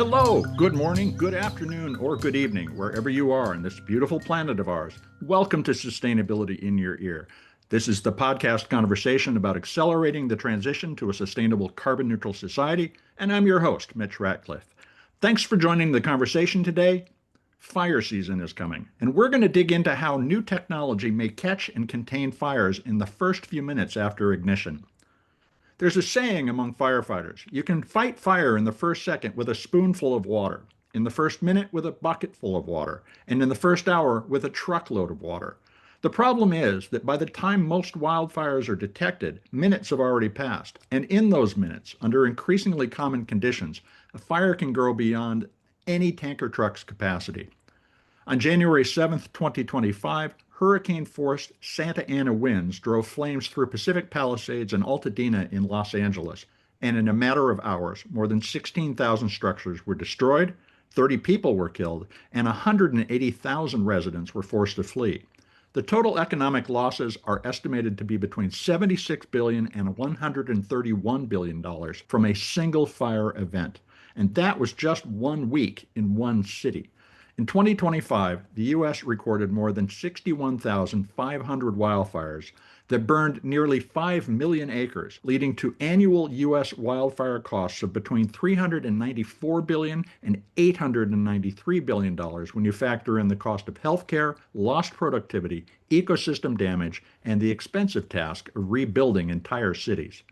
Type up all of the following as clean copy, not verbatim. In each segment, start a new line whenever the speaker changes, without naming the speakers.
Hello, good morning, good afternoon, or good evening, wherever you are on this beautiful planet of ours. Welcome to Sustainability in Your Ear. This is the podcast conversation about accelerating the transition to a sustainable carbon neutral society, and I'm your host, Mitch Ratcliffe. Thanks for joining the conversation today. Fire season is coming, and we're going to dig into how new technology may catch and contain fires in the first few minutes after ignition. There's a saying among firefighters: you can fight fire in the first second with a spoonful of water, in the first minute with a bucketful of water, and in the first hour with a truckload of water. The problem is that by the time most wildfires are detected, minutes have already passed, and in those minutes, under increasingly common conditions, a fire can grow beyond any tanker truck's capacity. On January 7th, 2025, hurricane-force Santa Ana winds drove flames through Pacific Palisades and Altadena in Los Angeles, and in a matter of hours, more than 16,000 structures were destroyed, 30 people were killed, and 180,000 residents were forced to flee. The total economic losses are estimated to be between $76 billion and $131 billion from a single fire event, and that was just 1 week in one city. In 2025, the U.S. recorded more than 61,500 wildfires that burned nearly 5 million acres, leading to annual U.S. wildfire costs of between $394 billion and $893 billion when you factor in the cost of healthcare, lost productivity, ecosystem damage, and the expensive task of rebuilding entire cities.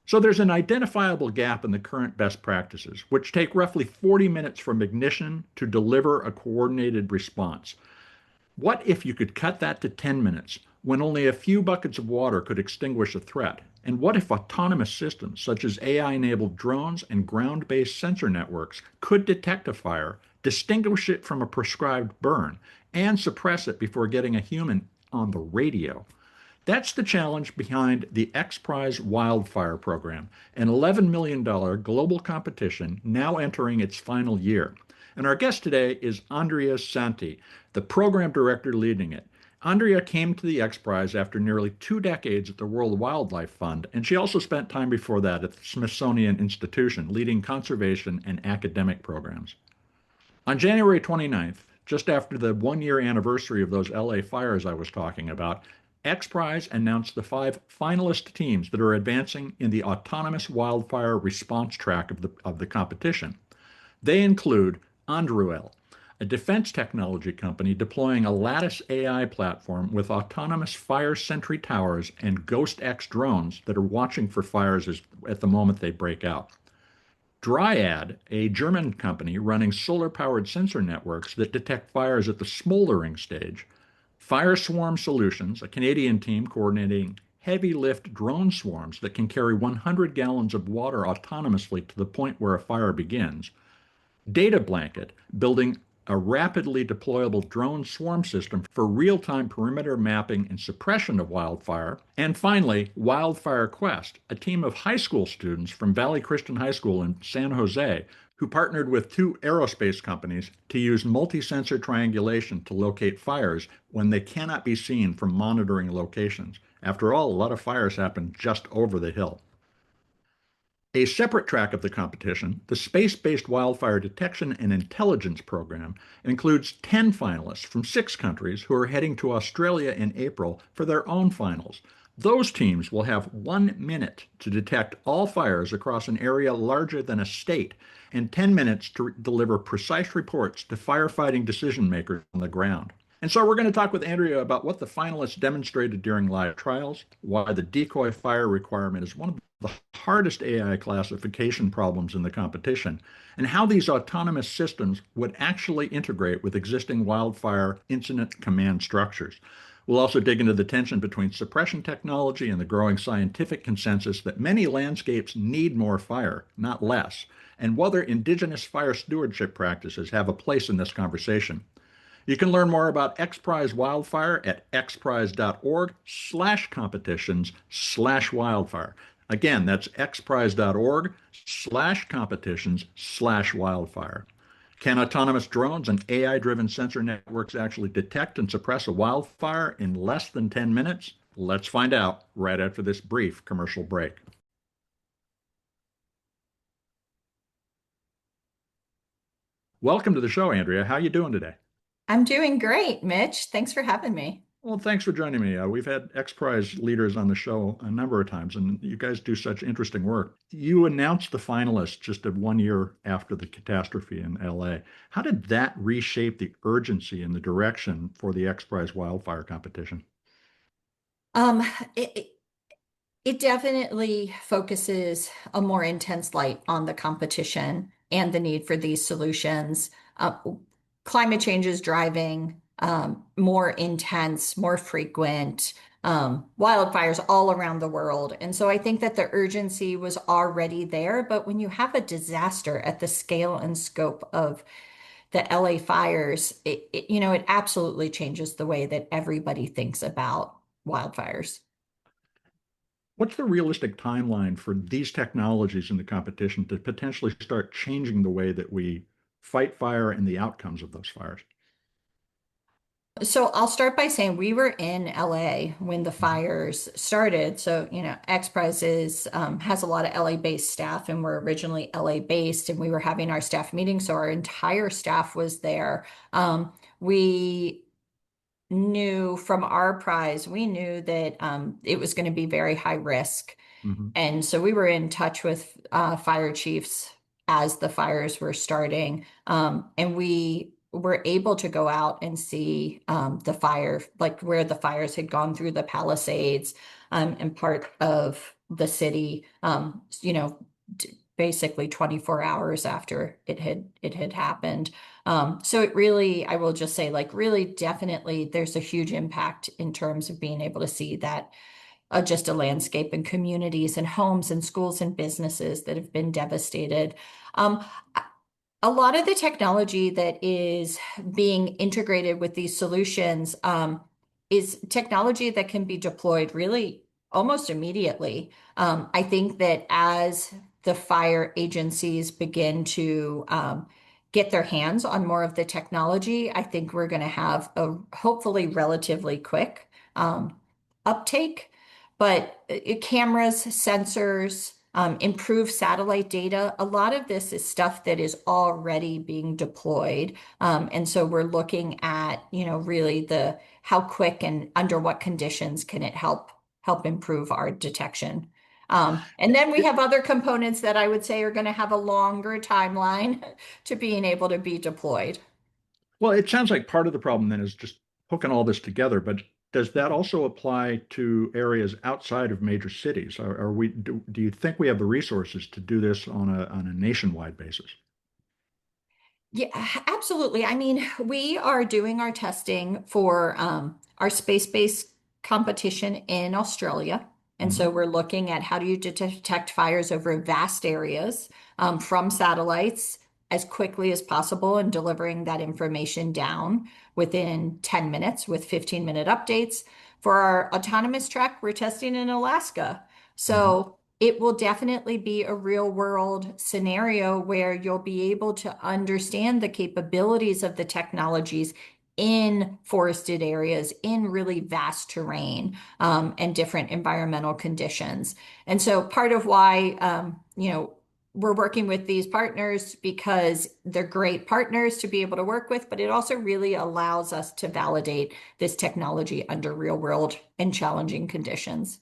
So there's an identifiable gap in the current best practices, which take roughly 40 minutes from ignition to deliver a coordinated response. What if you could cut that to 10 minutes, when only a few buckets of water could extinguish a threat? And what if autonomous systems, such as AI-enabled drones and ground-based sensor networks, could detect a fire, distinguish it from a prescribed burn, and suppress it before getting a human on the radio? That's the challenge behind the XPRIZE Wildfire program, an $11 million global competition now entering its final year. And our guest today is Andrea Santi, the program director leading it. Andrea came to the XPRIZE after nearly 2 decades at the World Wildlife Fund, and she also spent time before that at the Smithsonian Institution, leading conservation and academic programs. On January 29th, just after the 1-year anniversary of those LA fires I was talking about, XPRIZE announced the 5 finalist teams that are advancing in the autonomous wildfire response track of the competition. They include Anduril, a defense technology company deploying a Lattice AI platform with autonomous fire sentry towers and Ghost X drones that are watching for fires at the moment they break out. Dryad, a German company running solar-powered sensor networks that detect fires at the smoldering stage. Fireswarm Solutions, a Canadian team coordinating heavy-lift drone swarms that can carry 100 gallons of water autonomously to the point where a fire begins. Data Blanket, building a rapidly deployable drone swarm system for real-time perimeter mapping and suppression of wildfire. And finally, Wildfire Quest, a team of high school students from Valley Christian High School in San Jose who partnered with 2 aerospace companies to use multi-sensor triangulation to locate fires when they cannot be seen from monitoring locations. After all, a lot of fires happen just over the hill. A separate track of the competition, the Space-Based Wildfire Detection and Intelligence Program, includes 10 finalists from 6 countries who are heading to Australia in April for their own finals. Those teams will have 1 minute to detect all fires across an area larger than a state and 10 minutes to deliver precise reports to firefighting decision makers on the ground. And so we're going to talk with Andrea about what the finalists demonstrated during live trials, why the decoy fire requirement is one of the hardest AI classification problems in the competition, and how these autonomous systems would actually integrate with existing wildfire incident command structures. We'll also dig into the tension between suppression technology and the growing scientific consensus that many landscapes need more fire, not less, and whether indigenous fire stewardship practices have a place in this conversation. You can learn more about XPRIZE Wildfire at xprize.org/competitions/wildfire. Again, that's xprize.org/competitions/wildfire. Can autonomous drones and AI-driven sensor networks actually detect and suppress a wildfire in less than 10 minutes? Let's find out right after this brief commercial break. Welcome to the show, Andrea. How you doing today?
I'm doing great, Mitch. Thanks for having me.
Well, thanks for joining me. We've had XPRIZE leaders on the show a number of times, and you guys do such interesting work. You announced the finalists just 1 year after the catastrophe in LA. How did that reshape the urgency and the direction for the XPRIZE wildfire competition?
Um, it, it it definitely focuses a more intense light on the competition and the need for these solutions. Climate change is driving more intense, more frequent wildfires all around the world. And so I think that the urgency was already there. But when you have a disaster at the scale and scope of the LA fires, it absolutely changes the way that everybody thinks about wildfires.
What's the realistic timeline for these technologies in the competition to potentially start changing the way that we fight fire and the outcomes of those fires?
So I'll start by saying we were in LA when the
Mhm.
fires started. So, XPRIZE has a lot of LA based staff, and we're originally LA based, and we were having our staff meeting. So our entire staff was there. We knew from our prize, we knew that it was going to be very high risk.
Mhm.
And so we were in touch with fire chiefs as the fires were starting. And we were able to go out and see the fire, like where the fires had gone through the Palisades and part of the city, basically 24 hours after it had happened. So it really, I will just say, like, really, definitely, there's a huge impact in terms of being able to see that just a landscape and communities and homes and schools and businesses that have been devastated. Um, a lot of the technology that is being integrated with these solutions is technology that can be deployed really almost immediately. I think that as the fire agencies begin to get their hands on more of the technology, I think we're going to have a hopefully relatively quick uptake. But cameras, sensors, improve satellite data. A lot of this is stuff that is already being deployed. And so we're looking at, really the how quick and under what conditions can it help improve our detection. And then we have other components that I would say are going to have a longer timeline to being able to be deployed.
Well, it sounds like part of the problem then is just hooking all this together, but does that also apply to areas outside of major cities? Do you think we have the resources to do this on a nationwide basis?
Yeah, absolutely. I mean, we are doing our testing for our space-based competition in Australia. And so
Mhm.
we're looking at how do you detect fires over vast areas from satellites as quickly as possible and delivering that information down within 10 minutes with 15-minute updates. For our autonomous track, we're testing in Alaska.
Mhm.
So it will definitely be a real world scenario where you'll be able to understand the capabilities of the technologies in forested areas, in really vast terrain, and different environmental conditions. And so part of why, we're working with these partners because they're great partners to be able to work with, but it also really allows us to validate this technology under real world and challenging conditions.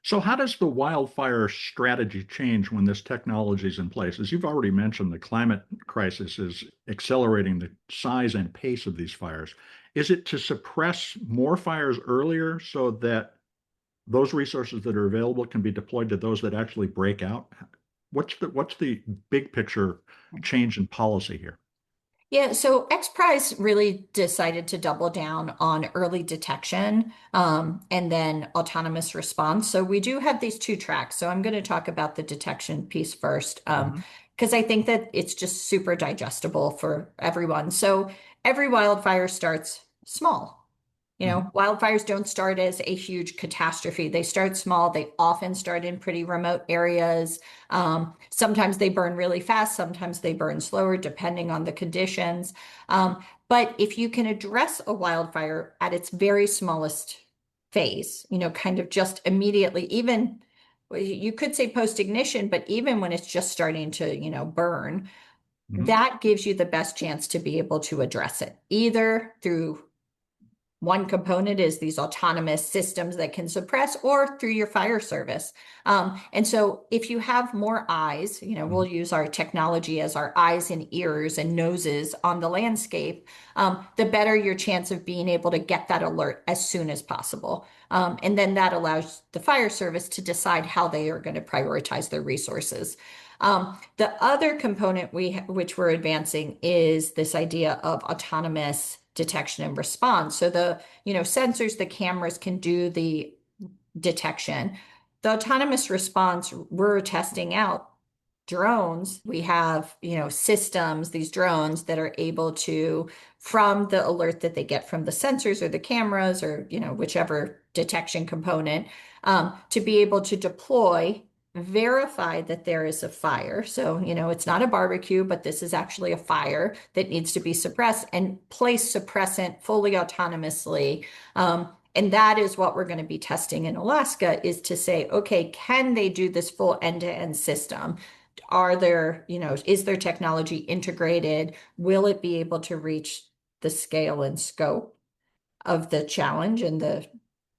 So how does the wildfire strategy change when this technology is in place? As you've already mentioned, the climate crisis is accelerating the size and pace of these fires. Is it to suppress more fires earlier so that those resources that are available can be deployed to those that actually break out? What's the big picture change in policy here?
Yeah, so XPRIZE really decided to double down on early detection and then autonomous response. So we do have these two tracks. So I'm going to talk about the detection piece first
Mhm.
because I think that it's just super digestible for everyone. So every wildfire starts small.
Mhm.
Wildfires don't start as a huge catastrophe. They start small. They often start in pretty remote areas. Sometimes they burn really fast. Sometimes they burn slower, depending on the conditions. But if you can address a wildfire at its very smallest phase, kind of just immediately, even you could say post ignition, but even when it's just starting to, burn,
Hmm.
that gives you the best chance to be able to address it, either through one component is these autonomous systems that can suppress or through your fire service. And so if you have more eyes, we'll use our technology as our eyes and ears and noses on the landscape, the better your chance of being able to get that alert as soon as possible. And then that allows the fire service to decide how they are going to prioritize their resources. The other component which we're advancing is this idea of autonomous detection and response. So the, sensors, the cameras can do the detection. The autonomous response, we're testing out drones. We have, systems, these drones that are able to, from the alert that they get from the sensors or the cameras or, whichever detection component, to be able to deploy, verify that there is a fire. So, it's not a barbecue, but this is actually a fire that needs to be suppressed and place suppressant fully autonomously. And that is what we're going to be testing in Alaska is to say, okay, can they do this full end-to-end system? Are there, is their technology integrated? Will it be able to reach the scale and scope of the challenge and the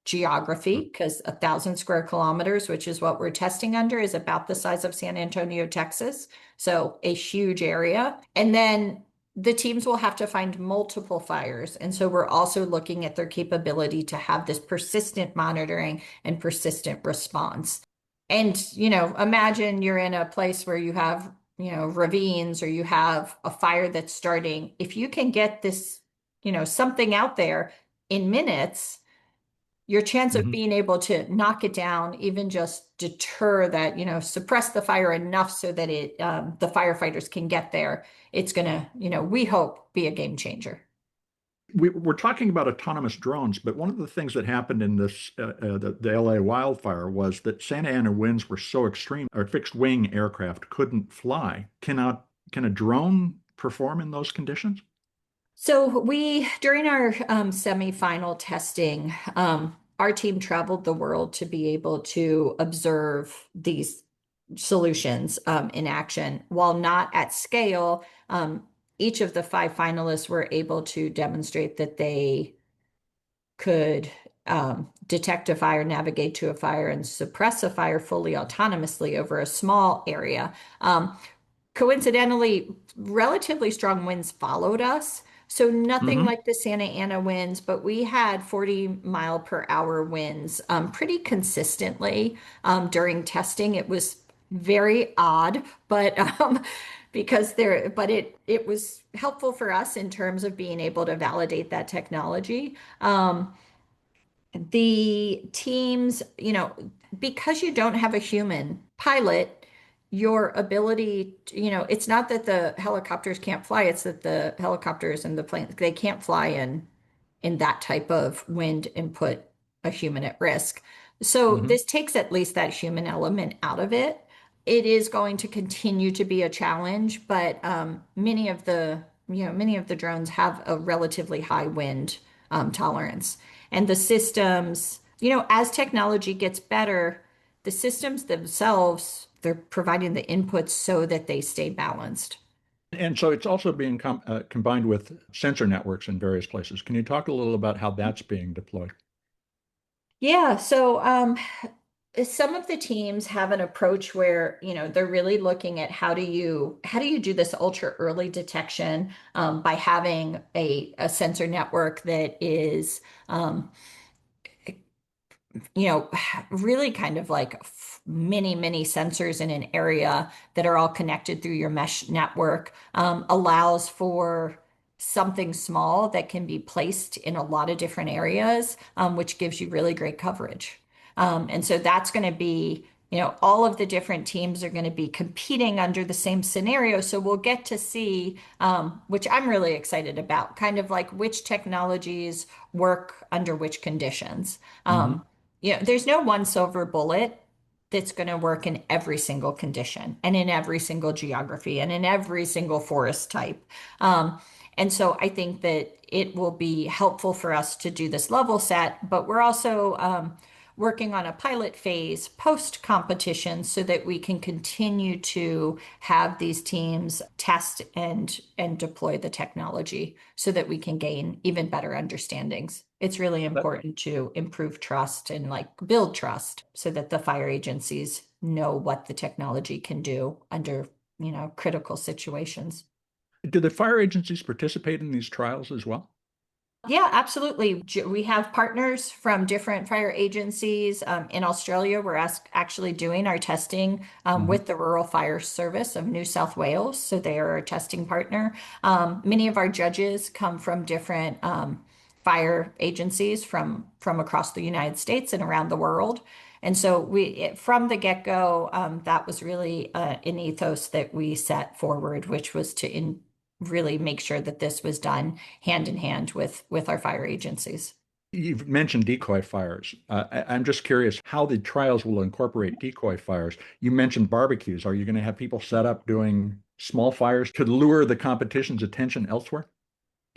geography? Because 1,000 square kilometers, which is what we're testing under, is about the size of San Antonio, Texas. So a huge area. And then the teams will have to find multiple fires. And so we're also looking at their capability to have this persistent monitoring and persistent response. And, imagine you're in a place where you have, ravines or you have a fire that's starting. If you can get this, something out there in minutes, your chance of
Hmm.
being able to knock it down, even just deter that, suppress the fire enough so that the firefighters can get there, it's going to, we hope be a game changer.
We're talking about autonomous drones, but one of the things that happened in the LA wildfire was that Santa Ana winds were so extreme, our fixed wing aircraft couldn't fly. Can a drone perform in those conditions?
So during our semifinal testing, our team traveled the world to be able to observe these solutions in action. While not at scale, each of the five finalists were able to demonstrate that they could detect a fire, navigate to a fire, and suppress a fire fully autonomously over a small area. Coincidentally, relatively strong winds followed us. So nothing
Hmm.
like the Santa Ana winds, but we had 40-mile-per-hour winds pretty consistently during testing. It was very odd, but it was helpful for us in terms of being able to validate that technology. The teams, because you don't have a human pilot, your ability, it's not that the helicopters can't fly, it's that the helicopters and the planes, they can't fly in that type of wind and put a human at risk. So
Hmm.
this takes at least that human element out of it. It is going to continue to be a challenge, but many of the drones have a relatively high wind tolerance. And the systems, as technology gets better, the systems themselves, they're providing the inputs so that they stay balanced.
And so it's also being combined with sensor networks in various places. Can you talk a little about how that's being deployed?
Yeah, so some of the teams have an approach where, they're really looking at how do you do this ultra early detection by having a sensor network that is you know, really kind of like many, many sensors in an area that are all connected through your mesh network, allows for something small that can be placed in a lot of different areas, which gives you really great coverage. And so that's going to be, all of the different teams are going to be competing under the same scenario. So we'll get to see, which I'm really excited about, kind of like which technologies work under which conditions.
Hmm.
There's no one silver bullet that's going to work in every single condition and in every single geography and in every single forest type. And so I think that it will be helpful for us to do this level set, but working on a pilot phase post competition so that we can continue to have these teams test and deploy the technology so that we can gain even better understandings. It's really
But
important to improve trust and like build trust so that the fire agencies know what the technology can do under, critical situations.
do the fire agencies participate in these trials as well?
Yeah, absolutely. We have partners from different fire agencies. In Australia, we're actually doing our testing
Mhm.
with the Rural Fire Service of New South Wales. So they are our testing partner. Many of our judges come from different fire agencies from across the United States and around the world. And so from the get-go, that was really an ethos that we set forward, which was to really make sure that this was done hand in hand with our fire agencies.
You've mentioned decoy fires. I'm just curious how the trials will incorporate decoy fires. You mentioned barbecues. Are you going to have people set up doing small fires to lure the competition's attention elsewhere?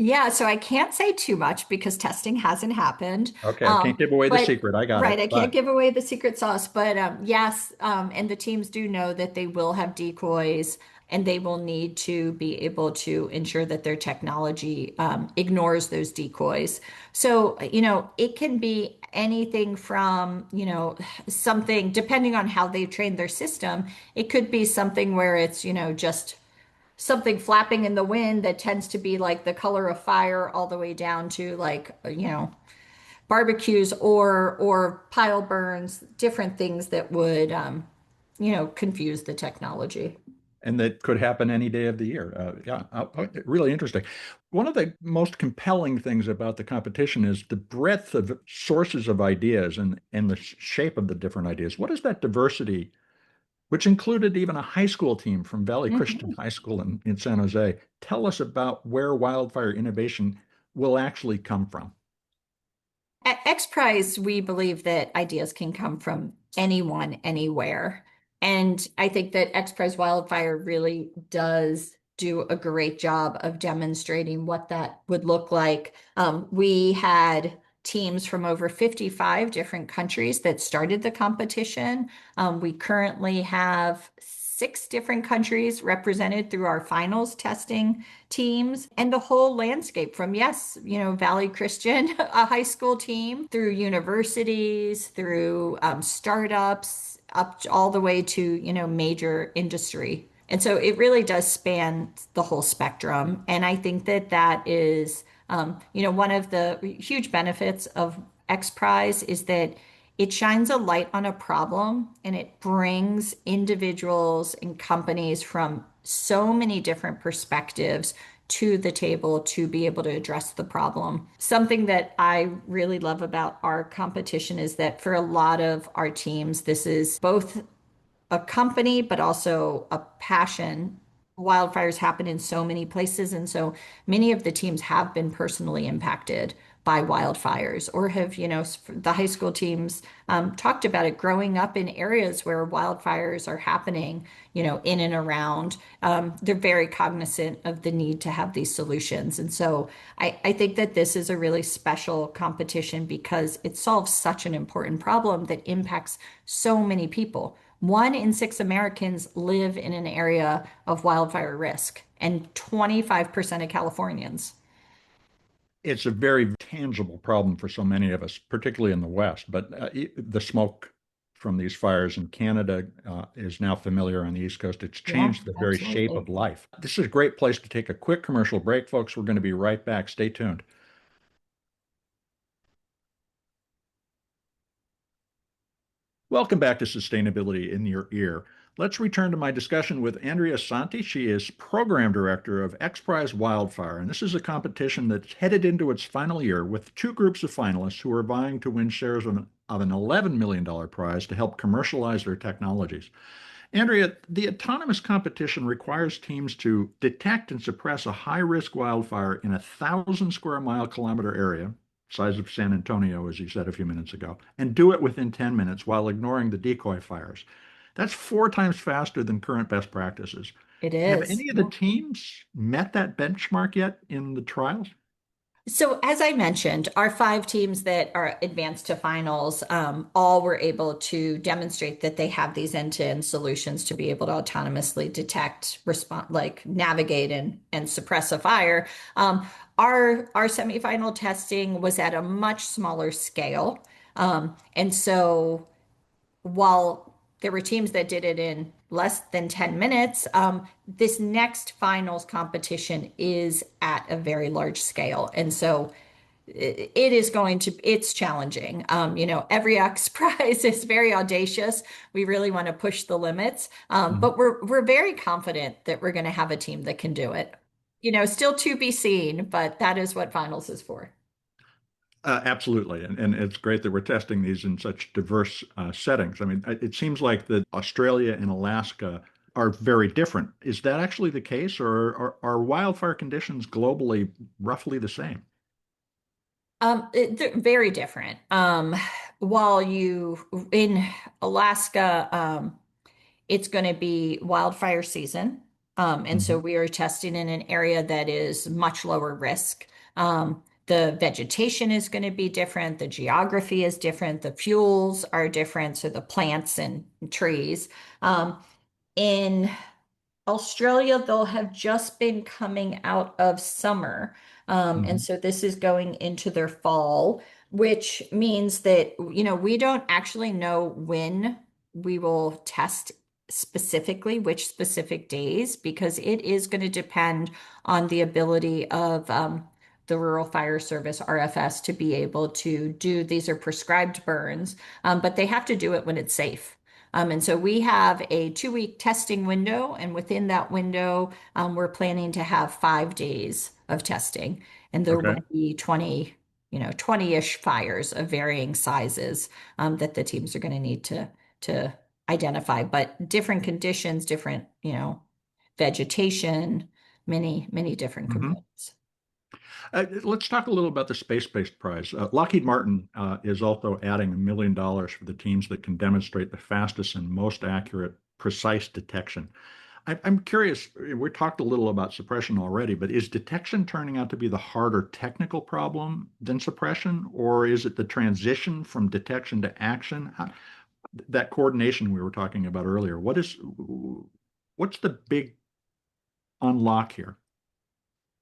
Yeah, so I can't say too much because testing hasn't happened.
Okay, I can't give away the
But
secret. I got
right,
it.
I can't
But
give away the secret sauce. But yes, and the teams do know that they will have decoys and they will need to be able to ensure that their technology ignores those decoys. So, it can be anything from, something, depending on how they've trained their system, it could be something where it's, just something flapping in the wind that tends to be like the color of fire all the way down to like barbecues or pile burns, different things that would confuse the technology.
and that could happen any day of the year. Yeah, really interesting. One of the most compelling things about the competition is the breadth of sources of ideas and the shape of the different ideas. What is that diversity, which included even a high school team from Valley Christian
Mhm.
High School in San Jose? Tell us about where wildfire innovation will actually come from.
At XPRIZE, we believe that ideas can come from anyone, anywhere. And I think that XPRIZE Wildfire really does do a great job of demonstrating what that would look like. We had teams from over 55 different countries that started the competition. We currently have 6 different countries represented through our finals testing teams and the whole landscape from, yes, Valley Christian, a high school team, through universities, through startups, all the way to, major industry. And so it really does span the whole spectrum. And I think that that is, one of the huge benefits of X Prize is that it shines a light on a problem and it brings individuals and companies from so many different perspectives to the table to be able to address the problem. Something that I really love about our competition is that for a lot of our teams, this is both a company, but also a passion. Wildfires happen in so many places, and so many of the teams have been personally impacted by wildfires, or have, the high school teams talked about it growing up in areas where wildfires are happening, in and around. They're very cognizant of the need to have these solutions. And so I think that this is a really special competition because it solves such an important problem that impacts so many people. 1 in 6 Americans live in an area of wildfire risk, and 25% of Californians.
It's a very tangible problem for so many of us, particularly in the West. But the smoke from these fires in Canada is now familiar on the East Coast. It's
Yeah,
changed the very shape
absolutely.
of life. This is a great place to take a quick commercial break, folks. We're going to be right back. Stay tuned. Welcome back to Sustainability in Your Ear. Let's return to my discussion with Andrea Santi. She is Program Director of XPRIZE Wildfire, and this is a competition that's headed into its final year with 2 groups of finalists who are vying to win shares of an $11 million prize to help commercialize their technologies. Andrea, the autonomous competition requires teams to detect and suppress a high-risk wildfire in a 1,000 square mile kilometer area, size of San Antonio, as you said a few minutes ago, and do it within 10 minutes while ignoring the decoy fires. That's 4 times faster than current best practices.
It
Have
is.
any of the
Yeah.
teams met that benchmark yet in the trials?
So, as I mentioned, our five teams that are advanced to finals all were able to demonstrate that they have these end-to-end solutions to be able to autonomously detect, respond, like navigate and suppress a fire. Um, our semifinal testing was at a much smaller scale, and so while there were teams that did it in less than 10 minutes, this next finals competition is at a very large scale. And so it is going to, it's challenging. Every X Prize is very audacious. We really want to push the limits,
Mhm.
but we're very confident that we're going to have a team that can do it. Still to be seen, but that is what finals is for.
Absolutely. And it's great that we're testing these in such diverse settings. I mean, it seems like that Australia and Alaska are very different. Is that actually the case, or are wildfire conditions globally roughly the same?
They're very different. While you in Alaska, it's going to be wildfire season. And so
Mhm.
we are testing in an area that is much lower risk. The vegetation is going to be different. The geography is different. The fuels are different. So the plants and trees. In Australia, they'll have just been coming out of summer. And
Mhm.
so this is going into their fall, which means that, we don't actually know when we will test specifically, which specific days, because it is going to depend on the ability of the Rural Fire Service, RFS, to be able to do these are prescribed burns, but they have to do it when it's safe. And so we have a 2 week testing window, and within that window, we're planning to have 5 days of testing, and there
Okay.
will be 20-ish fires of varying sizes that the teams are going to need to identify, but different conditions, different, vegetation, many different
Mhm.
components.
Let's talk a little about the space-based prize. Lockheed Martin is also adding $1 million for the teams that can demonstrate the fastest and most accurate, precise detection. I'm curious, we talked a little about suppression already, but is detection turning out to be the harder technical problem than suppression, or is it the transition from detection to action? That coordination we were talking about earlier, what's the big unlock here?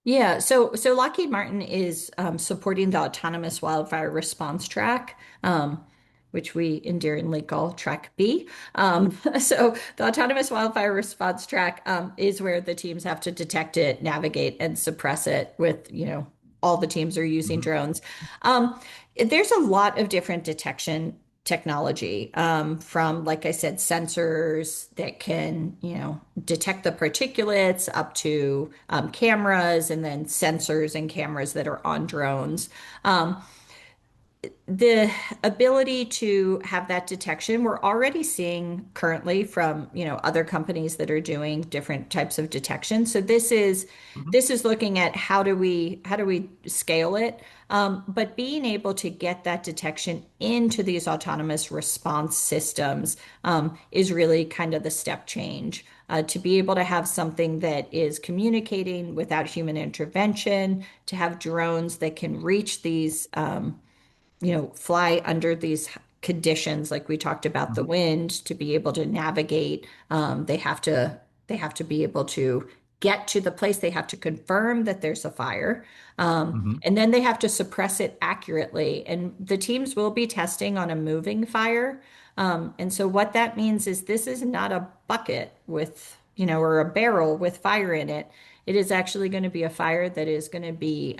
Yeah, so Lockheed Martin is supporting the autonomous wildfire response track, which we endearingly call Track B. So the autonomous wildfire response track is where the teams have to detect it, navigate, and suppress it with, all the teams are using
Mhm.
drones. There's a lot of different detection technology, from, like I said, sensors that can, detect the particulates up to cameras, and then sensors and cameras that are on drones. The ability to have that detection, we're already seeing currently from, other companies that are doing different types of detection. So
Mhm.
this is looking at how do we scale it, but being able to get that detection into these autonomous response systems is really kind of the step change. To be able to have something that is communicating without human intervention, to have drones that can reach these fly under these conditions, like we talked about the
Mhm.
wind, to be able to navigate. They have to be able to get to the place. They have to confirm that there's a fire.
Mhm.
And then they have to suppress it accurately. And the teams will be testing on a moving fire. And so what that means is this is not a bucket with, or a barrel with fire in it. It is actually going to be a fire that is going to be,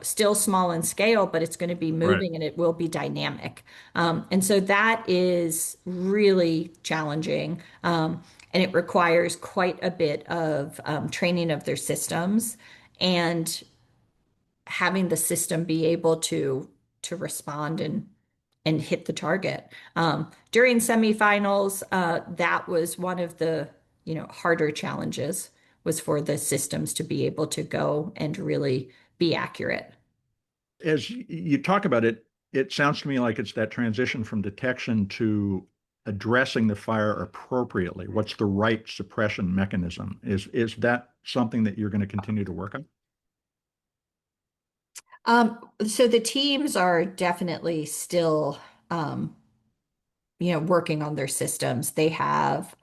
still small in scale, but it's going to be
Right.
moving and it will be dynamic. And so that is really challenging. And it requires quite a bit of training of their systems and having the system be able to respond and hit the target. During semifinals, that was one of the harder challenges, was for the systems to be able to go and really be accurate.
As you talk about it, it sounds to me like it's that transition from detection to addressing the fire appropriately. What's the right suppression mechanism? Is that something that you're going to continue to work on?
So the teams are definitely still, um, working on their systems. They have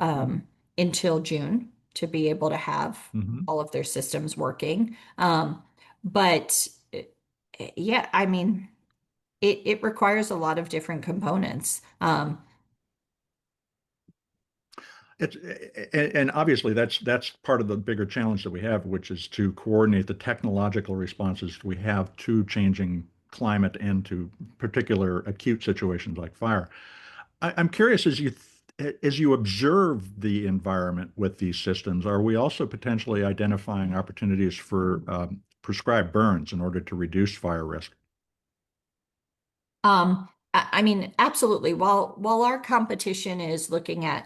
until June to be able to have
Mm-hmm.
all of their systems working. But yeah, I mean, it requires a lot of different components.
It's and obviously that's part of the bigger challenge that we have, which is to coordinate the technological responses we have to changing climate and to particular acute situations like fire. I'm curious as you observe the environment with these systems, are we also potentially identifying opportunities for prescribed burns in order to reduce fire risk?
I mean, absolutely. While our competition is looking at,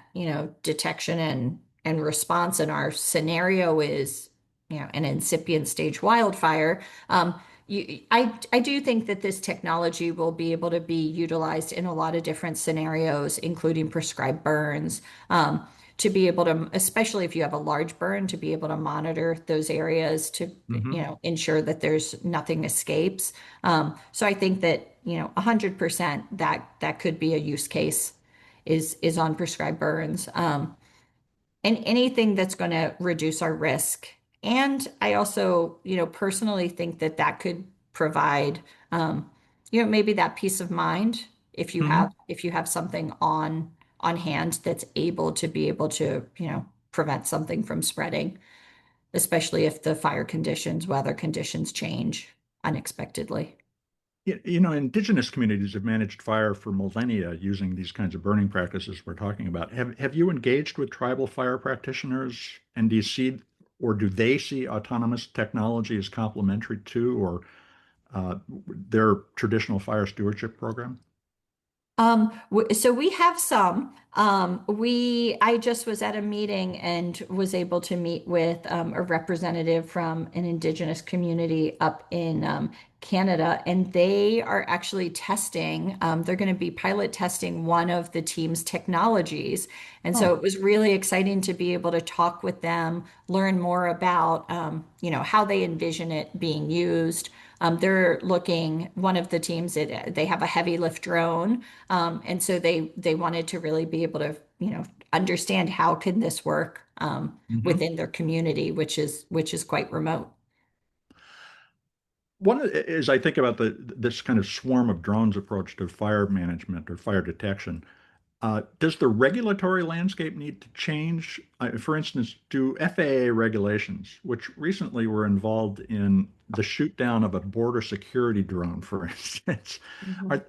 detection and response, and our scenario is, an incipient stage wildfire, I do think that this technology will be able to be utilized in a lot of different scenarios, including prescribed burns, to be able to, especially if you have a large burn, to be able to monitor those areas to,
Hmm.
ensure that there's nothing escapes. So I think that, 100% that could be a use case is on prescribed burns. And anything that's going to reduce our risk. And I also, personally think that that could provide, maybe that peace of mind if you have
Hmm.
something on hand that's able to be able to, prevent something from spreading, especially if the fire conditions, weather conditions change unexpectedly.
Indigenous communities have managed fire for millennia using these kinds of burning practices we're talking about. Have you engaged with tribal fire practitioners, and do you see, or do they see autonomous technology as complementary to, or their traditional fire stewardship program?
So we have some. I just was at a meeting and was able to meet with a representative from an Indigenous community up in Canada, and they are actually testing. They're going to be pilot testing one of the team's technologies, and so
Oh.
it was really exciting to be able to talk with them, learn more about, how they envision it being used. They're looking, one of the teams, they have a heavy lift drone. And so they wanted to really be able to, understand how can this work
Hmm.
within their community, which is quite remote.
As I think about this kind of swarm of drones approach to fire management or fire detection, does the regulatory landscape need to change? For instance, do FAA regulations, which recently were involved in the shoot down of a border security drone, for instance,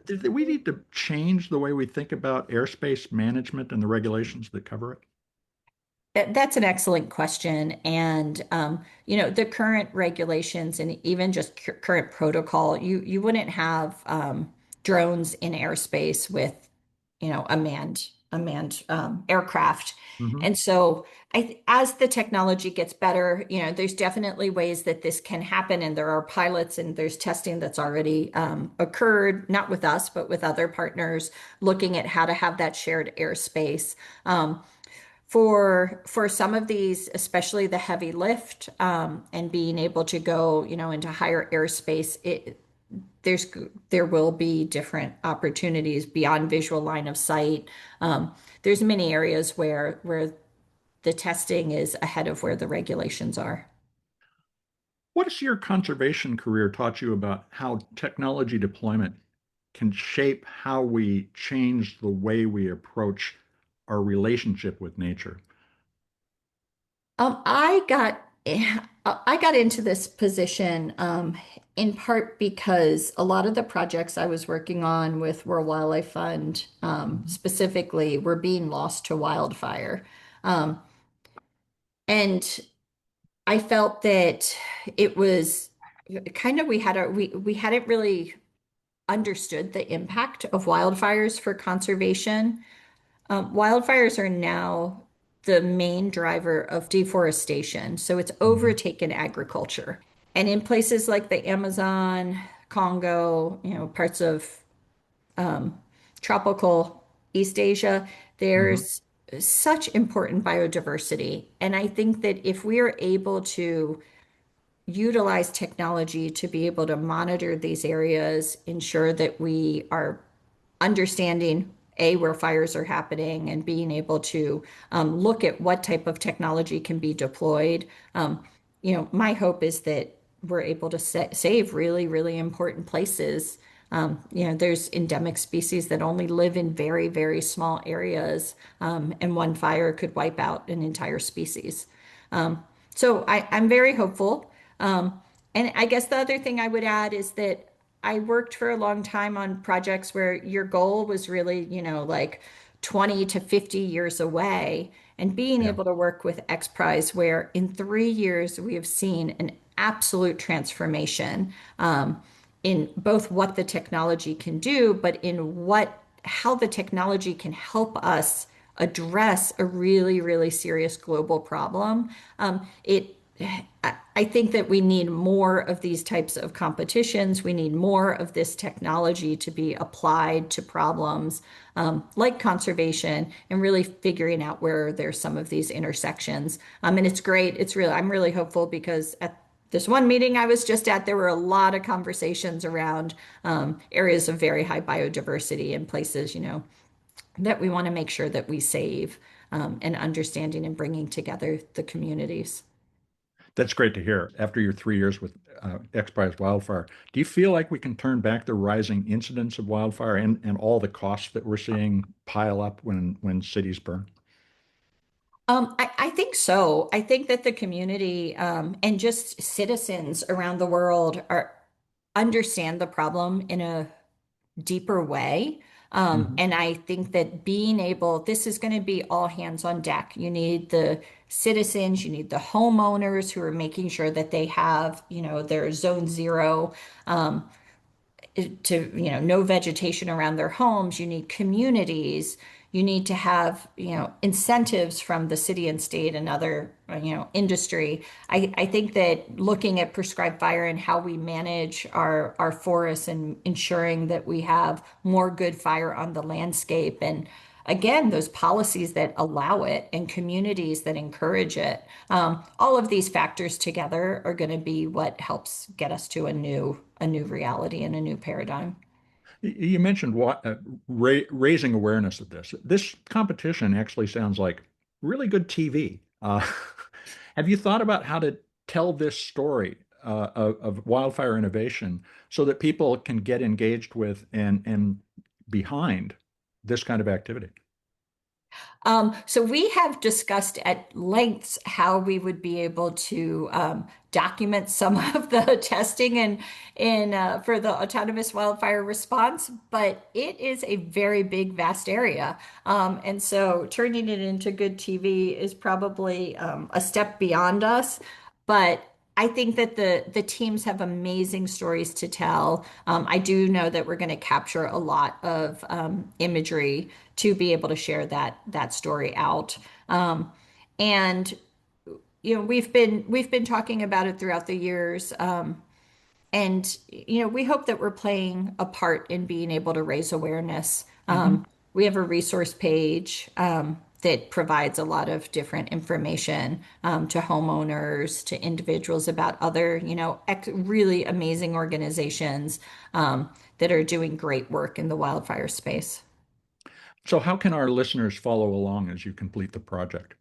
do we need to change the way we think about airspace management and the regulations that cover it?
That's an excellent question. And, the current regulations and even just current protocol, you wouldn't have drones in airspace with, a manned aircraft.
Hmm.
And so as the technology gets better, there's definitely ways that this can happen. And there are pilots and there's testing that's already occurred, not with us, but with other partners, looking at how to have that shared airspace. For some of these, especially the heavy lift, and being able to go, into higher airspace, there's there will be different opportunities beyond visual line of sight. There's many areas where the testing is ahead of where the regulations are.
What has your conservation career taught you about how technology deployment can shape how we change the way we approach our relationship with nature?
I got into this position in part because a lot of the projects I was working on with World Wildlife Fund,
Mhm.
specifically, were being lost to wildfire. Um, and I felt that it was kind of, we hadn't really understood the impact of wildfires for conservation. Wildfires are now the main driver of deforestation, so it's
Mhm.
overtaken agriculture. And in places like the Amazon, Congo, parts of tropical East Asia,
Mhm.
there's such important biodiversity. And I think that if we are able to utilize technology to be able to monitor these areas, ensure that we are understanding A, where fires are happening, and being able to look at what type of technology can be deployed. My hope is that we're able to save really, really important places. There's endemic species that only live in very, very small areas, and one fire could wipe out an entire species. So I'm very hopeful. And I guess the other thing I would add is that I worked for a long time on projects where your goal was really, like 20 to 50 years away. And being
Yeah.
able to work with XPRIZE, where in 3 years we have seen an absolute transformation in both what the technology can do, but in how the technology can help us address a really, really serious global problem. I think that we need more of these types of competitions. We need more of this technology to be applied to problems like conservation and really figuring out where there's some of these intersections. And it's great. I'm really hopeful because at this one meeting I was just at, there were a lot of conversations around areas of very high biodiversity and places, that we want to make sure that we save and understanding and bringing together the communities.
That's great to hear. After your 3 years with XPRIZE Wildfire, do you feel like we can turn back the rising incidence of wildfire and all the costs that we're seeing pile up when cities burn?
I think so. I think that the community and just citizens around the world are understand the problem in a deeper way.
Hmm.
And I think that this is going to be all hands on deck. You need the citizens, you need the homeowners who are making sure that they have, their zone zero. To no vegetation around their homes. You need communities. You need to have incentives from the city and state and other industry. I think that looking at prescribed fire and how we manage our forests and ensuring that we have more good fire on the landscape, and again, those policies that allow it and communities that encourage it. All of these factors together are going to be what helps get us to a new reality and a new paradigm.
You mentioned raising awareness of this. This competition actually sounds like really good TV. Have you thought about how to tell this story of wildfire innovation so that people can get engaged with and behind this kind of activity?
So we have discussed at lengths how we would be able to document some of the testing and for the autonomous wildfire response, but it is a very big, vast area. And so turning it into good TV is probably a step beyond us. But I think that the teams have amazing stories to tell. I do know that we're going to capture a lot of imagery to be able to share that story out. And we've been talking about it throughout the years. And we hope that we're playing a part in being able to raise awareness.
Hmm.
We have a resource page that provides a lot of different information to homeowners, to individuals about other, really amazing organizations that are doing great work in the wildfire space.
So, how can our listeners follow along as you complete the project?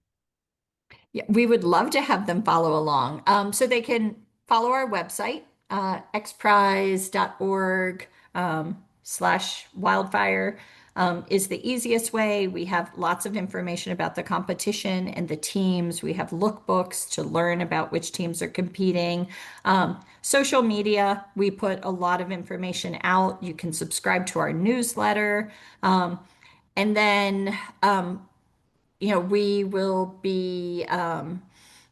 Yeah, we would love to have them follow along. So they can follow our website, xprize.org /wildfire is the easiest way. We have lots of information about the competition and the teams. We have lookbooks to learn about which teams are competing. Social media, we put a lot of information out. You can subscribe to our newsletter. And then we will be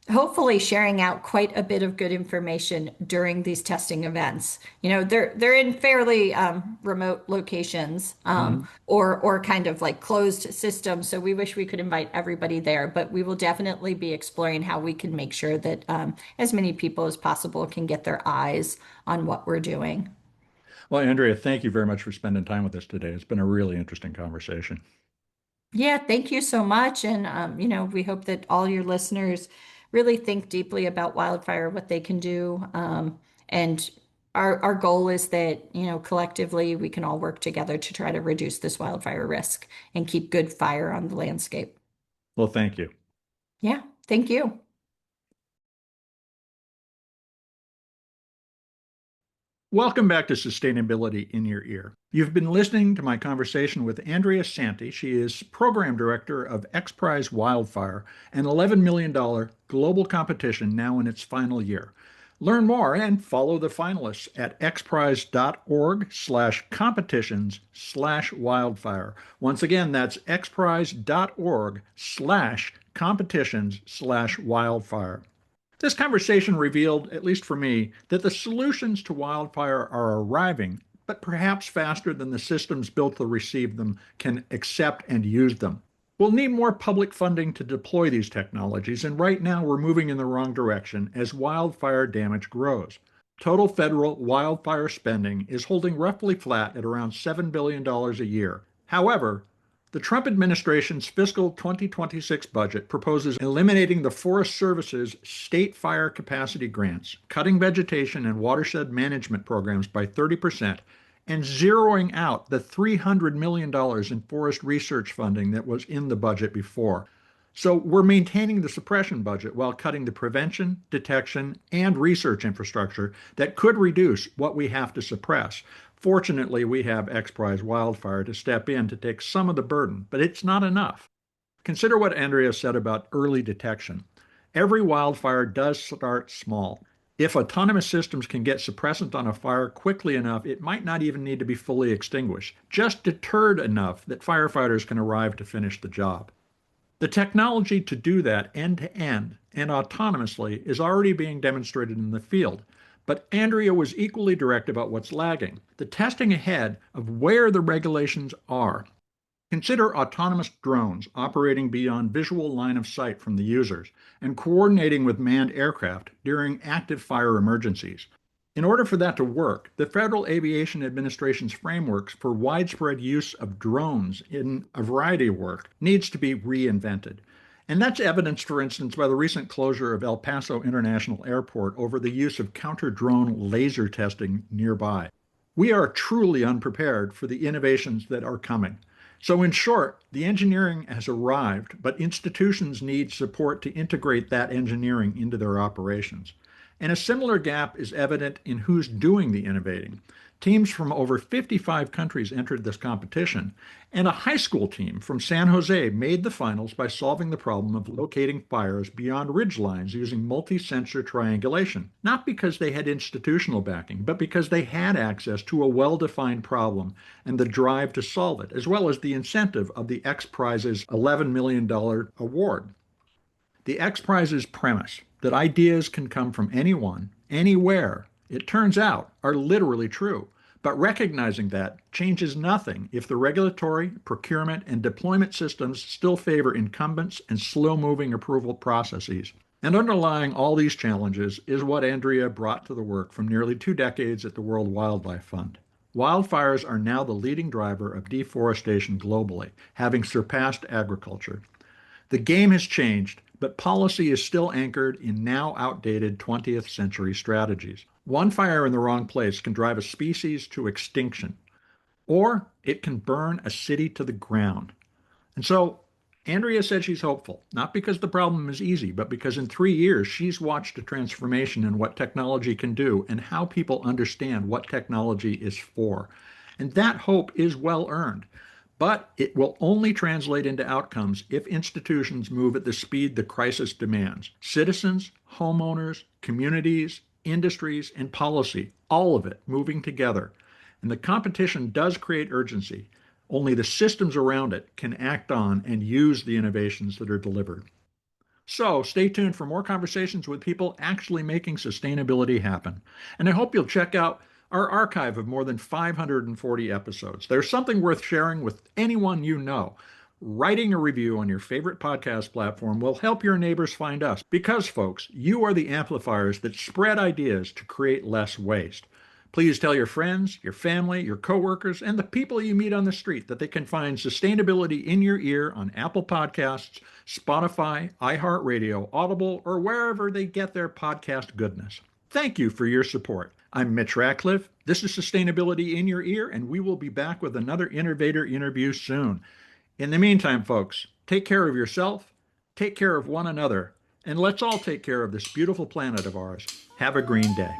hopefully sharing out quite a bit of good information during these testing events. They're in fairly remote locations
Mhm.
or kind of like closed systems. So we wish we could invite everybody there, but we will definitely be exploring how we can make sure that as many people as possible can get their eyes on what we're doing.
Well, Andrea, thank you very much for spending time with us today. It's been a really interesting conversation.
Yeah, thank you so much. And, we hope that all your listeners really think deeply about wildfire, what they can do. And our goal is that, collectively we can all work together to try to reduce this wildfire risk and keep good fire on the landscape.
Well, thank you.
Yeah, thank you.
Welcome back to Sustainability in Your Ear. You've been listening to my conversation with Andrea Santi. She is Program Director of XPRIZE Wildfire, an $11 million global competition now in its final year. Learn more and follow the finalists at xprize.org/competitions/wildfire. Once again, that's xprize.org/competitions/wildfire. This conversation revealed, at least for me, that the solutions to wildfire are arriving, but perhaps faster than the systems built to receive them can accept and use them. We'll need more public funding to deploy these technologies, and right now we're moving in the wrong direction as wildfire damage grows. Total federal wildfire spending is holding roughly flat at around $7 billion a year. However, the Trump administration's fiscal 2026 budget proposes eliminating the Forest Service's state fire capacity grants, cutting vegetation and watershed management programs by 30%, and zeroing out the $300 million in forest research funding that was in the budget before. So we're maintaining the suppression budget while cutting the prevention, detection, and research infrastructure that could reduce what we have to suppress. Fortunately, we have XPRIZE Wildfire to step in to take some of the burden, but it's not enough. Consider what Andrea said about early detection. Every wildfire does start small. If autonomous systems can get suppressant on a fire quickly enough, it might not even need to be fully extinguished, just deterred enough that firefighters can arrive to finish the job. The technology to do that end-to-end and autonomously is already being demonstrated in the field. But Andrea was equally direct about what's lagging, the testing ahead of where the regulations are. Consider autonomous drones operating beyond visual line of sight from the users and coordinating with manned aircraft during active fire emergencies. In order for that to work, the Federal Aviation Administration's frameworks for widespread use of drones in a variety of work needs to be reinvented. And that's evidenced, for instance, by the recent closure of El Paso International Airport over the use of counter-drone laser testing nearby. We are truly unprepared for the innovations that are coming. So in short, the engineering has arrived, but institutions need support to integrate that engineering into their operations. And a similar gap is evident in who's doing the innovating. Teams from over 55 countries entered this competition, and a high school team from San Jose made the finals by solving the problem of locating fires beyond ridge lines using multi-sensor triangulation, not because they had institutional backing, but because they had access to a well-defined problem and the drive to solve it, as well as the incentive of the XPRIZE's $11 million award. The XPRIZE's premise that ideas can come from anyone, anywhere, it turns out, are literally true. But recognizing that changes nothing if the regulatory, procurement, and deployment systems still favor incumbents and slow-moving approval processes. And underlying all these challenges is what Andrea brought to the work from nearly 2 decades at the World Wildlife Fund. Wildfires are now the leading driver of deforestation globally, having surpassed agriculture. The game has changed, but policy is still anchored in now outdated 20th century strategies. One fire in the wrong place can drive a species to extinction, or it can burn a city to the ground. And so Andrea said she's hopeful, not because the problem is easy, but because in 3 years she's watched a transformation in what technology can do and how people understand what technology is for. And that hope is well earned. But it will only translate into outcomes if institutions move at the speed the crisis demands. Citizens, homeowners, communities, industries, and policy, all of it moving together. And the competition does create urgency. Only the systems around it can act on and use the innovations that are delivered. So stay tuned for more conversations with people actually making sustainability happen. And I hope you'll check out our archive of more than 540 episodes. There's something worth sharing with anyone you know. Writing a review on your favorite podcast platform will help your neighbors find us because, folks, you are the amplifiers that spread ideas to create less waste. Please tell your friends, your family, your coworkers, and the people you meet on the street that they can find Sustainability in Your Ear on Apple Podcasts, Spotify, iHeartRadio, Audible, or wherever they get their podcast goodness. Thank you for your support. I'm Mitch Ratcliffe. This is Sustainability in Your Ear, and we will be back with another innovator interview soon. In the meantime, folks, take care of yourself, take care of one another, and let's all take care of this beautiful planet of ours. Have a green day.